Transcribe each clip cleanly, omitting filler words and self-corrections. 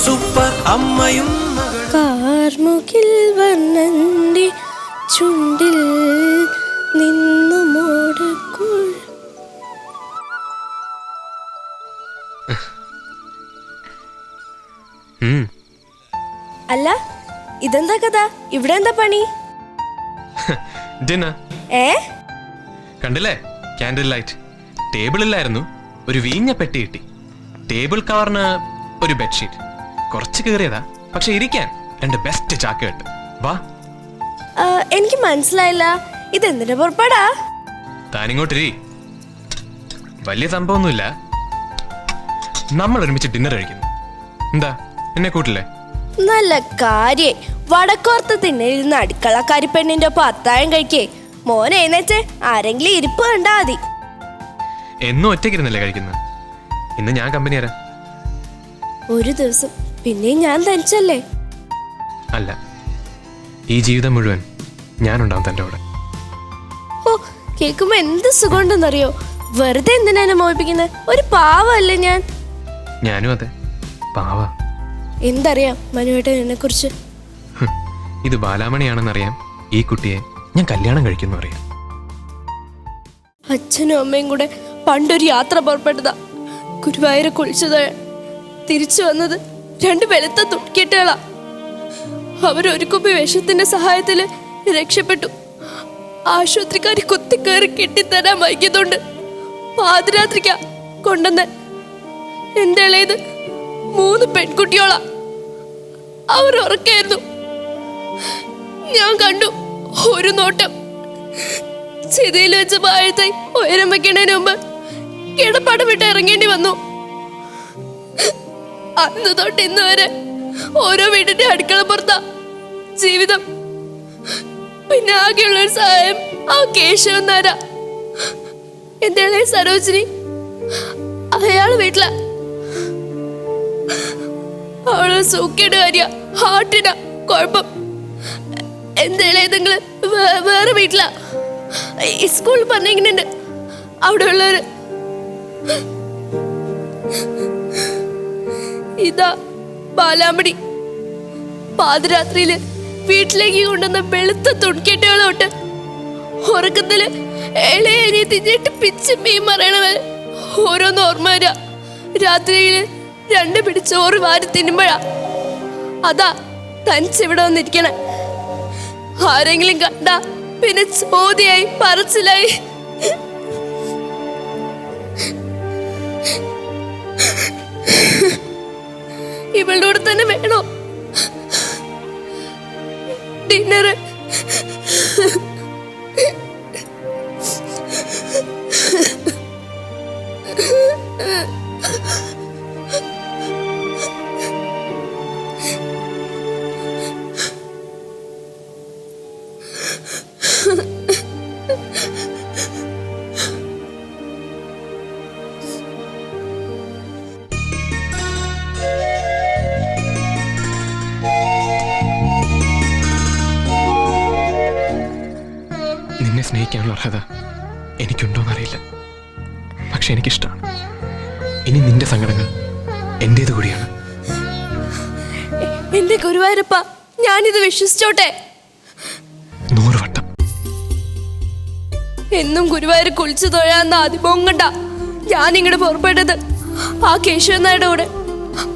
Super അമ്മയും കാർമുകിൽ വർണ്ണന്റെ ചുണ്ടിൽ നിന്നു മോടക്കുൾ. അല്ല ഇതെന്താ കഥ? ഇവിടെ എന്താ പണി? ഡിന്നർ. കണ്ടില്ലേ, ക്യാൻഡിൽ ലൈറ്റ്. ടേബിളിലായിരുന്നു ഒരു വീഞ്ഞ പെട്ടി കിട്ടി. ടേബിൾ കവറിന് ഒരു ബെഡ്ഷീറ്റ്. കുറച്ച് കയറിയതാ, പക്ഷെ ഇരിക്കാൻ 2 ബെസ്റ്റ് ചാക്ക് കെട്ട്. വാ. എനിക്ക് മനസ്സിലായില്ല, ഇതെന്തിന്റെ പുറപ്പാടാ? താനിങ്ങോട്ടിരി. വലിയ സംഭവമൊന്നുമില്ല. നമ്മൾ ഒരുമിച്ച് ഡിന്നർ കഴിക്കുന്നു. എന്താ, എന്നെ കൂട്ടില്ലേ? നല്ല കാര്യേ. വടക്കോർത്ത് തിന്നിരുന്ന അടുക്കളക്കാരി പെണ്ണിന്റെ ഒപ്പം അത്താഴം കഴിക്കേ. മോനെ എഴുന്നേറ്റ് ആരെങ്കിലും ഇരിപ്പ് കണ്ടാ മതി. എന്നും ഒറ്റയ്ക്കിരുന്നല്ലേ കഴിക്കുന്നത്? ഇന്ന് ഞാൻ കമ്പനി തരാം. ഒരു ദിവസം പിന്നെയും ഞാൻ തനിച്ചല്ലേ? അല്ല, ഈ ജീവിതം മുഴുവൻ ഞാനുണ്ടാവും തൻ്റെ കൂടെ. ഓ, കേൾക്കുമ്പോ എന്ത് സുഖമുണ്ടെന്നറിയോ? വെറുതെ എന്തിനാ എന്നെ മോഹിപ്പിക്കുന്നത്? ഒരു പാവല്ലേ ഞാൻ? ഞാനും അതെ, പാവ. എന്തറിയാം മനുവേട്ടൻ എന്നെ കുറിച്ച്? ഇത് ബാലാമണിയാണെന്നറിയാം. ഈ കുട്ടിയെ ഞാൻ കല്യാണം കഴിക്കുന്നു അറിയാം. അച്ഛനും അമ്മയും കൂടെ പണ്ടൊരു യാത്ര പുറപ്പെട്ടതാ. ഗുരുവായൂരെ കുളിച്ചത് തിരിച്ചു വന്നത് 2 വെളുത്ത തുട്ടിക്കെട്ടുകളാ. അവരൊരു കുപ്പി വിഷത്തിന്റെ സഹായത്തില് രക്ഷപ്പെട്ടു. ആശുപത്രിക്കാരി കുത്തിക്കയറി കെട്ടിത്തരാൻ വൈകിയതുകൊണ്ട് പാതിരാത്രിക്കാ കൊണ്ടുവന്ന്. എന്റെ ഇളയത് 3 പെൺകുട്ടിയോളാ. അവർ ഉറക്കായിരുന്നു. ഞാൻ കണ്ടു ഒരു നോട്ടം. ചിതയിൽ വെച്ച് പാഴത്തായി ഉയരം വെക്കുന്നതിന് മുമ്പ് കിടപ്പാടം വിട്ട് ഇറങ്ങേണ്ടി വന്നു. അന്ന് തൊട്ട് ഇന്ന് വരെ ഓരോ വീടിന്റെ അടുക്കള പുറത്താ ജീവിതം. പിന്നെ ആകെയുള്ളൊരു സഹായം ആ കേശവൻ നാരാ. എന്റെ ഇളയ സരോജിനി അയാള് വീട്ടില. അവള് സൂക്കേടുകാരിയാ, ഹാർട്ടിനാ കുഴപ്പം. എന്റെ ഇളയതെങ്കില് വേറെ വീട്ടിലാ. സ്കൂളിൽ പറഞ്ഞിട്ടുണ്ട് അവിടെ ഉള്ളവര്. ഇതാ ബാലാമണി. പാതിരാത്രിയില് വീട്ടിലേക്ക് കൊണ്ടുവന്ന വെളുത്ത തുണിക്കെട്ടുകളോട്ട് ഉറക്കത്തില് ഇളയനെ തിന്നിട്ട് പിച്ച് മീൻ മറയണവരെ ഓരോന്ന് ഓർമ്മ വരാ. രാത്രിയില് 2 പിടി ചോറ് വാരി തിന്നുമ്പോഴാ. അതാ തനിച്ചിവിടെ വന്നിരിക്കണേ. ആരെങ്കിലും കണ്ട പിന്നെ ചോദ്യായി പറച്ചിലായി. ഇവളുടെ കൂടെ തന്നെ വേണോ ഡിന്നർ? നിന്നെ സ്നേഹിക്കാനുള്ള അർഹത എനിക്കുണ്ടോന്നറിയില്ല, പക്ഷെ എനിക്കിഷ്ടമാണ്. ഇനി നിന്റെ സങ്കടങ്ങൾ എന്റേത് കൂടിയാണ്. എന്റെ ഗുരുവായൂരപ്പ, ഞാനിത് വിശ്വസിച്ചോട്ടെ? 100 വട്ടം. എന്നും ഗുരുവായൂർ കുളിച്ചു തൊഴാന്ന അതിമോഹം കണ്ട ഞാനിങ്ങോട്ട് പുറപ്പെട്ടത് ആ കേശവൻ നായരുടെ കൂടെ.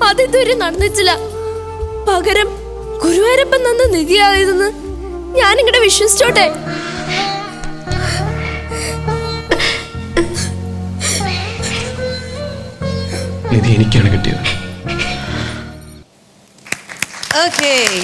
അതിതുവരെ നടന്നിച്ചില്ല. പകരം ഗുരുവായൂരപ്പൻ തന്ന നിധിയായതെന്ന് ഞാനിങ്ങോട്ട് വിശ്വസിച്ചോട്ടെ? നിധി എനിക്കാണ് കിട്ടിയത്. Okay.